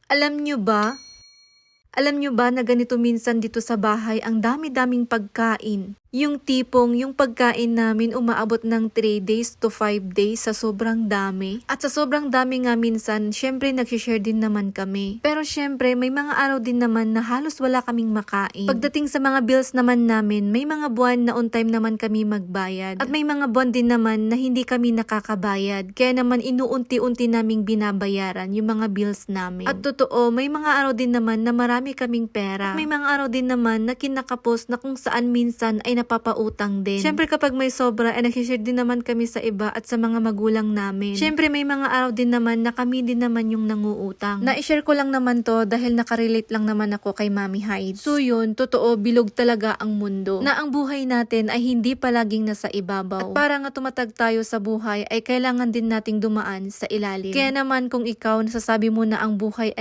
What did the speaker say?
Alam nyo ba? Alam nyo ba na ganito minsan dito sa bahay ang dami-daming pagkain? Yung tipong yung pagkain namin umaabot ng 3 days to 5 days sa sobrang dami. At sa sobrang dami nga minsan, syempre nagsishare din naman kami. Pero syempre may mga araw din naman na halos wala kaming makain. Pagdating sa mga bills naman namin, may mga buwan na on time naman kami magbayad. At may mga buwan din naman na hindi kami nakakabayad. Kaya naman inuunti-unti naming binabayaran yung mga bills namin. At totoo, may mga araw din naman na marami kaming pera. At may mga araw din naman na kinakapos na kung saan minsan ay napapautang din. Syempre kapag may sobra ay nagsishare din naman kami sa iba at sa mga magulang namin. Syempre may mga araw din naman na kami din naman yung nanguutang. Na-share ko lang naman to dahil nakarelate lang naman ako kay Mami Hyde. So yun, totoo, bilog talaga ang mundo. Na ang buhay natin ay hindi palaging nasa ibabaw. At para nga tumatag tayo sa buhay ay kailangan din nating dumaan sa ilalim. Kaya naman kung ikaw nasasabi mo na ang buhay ay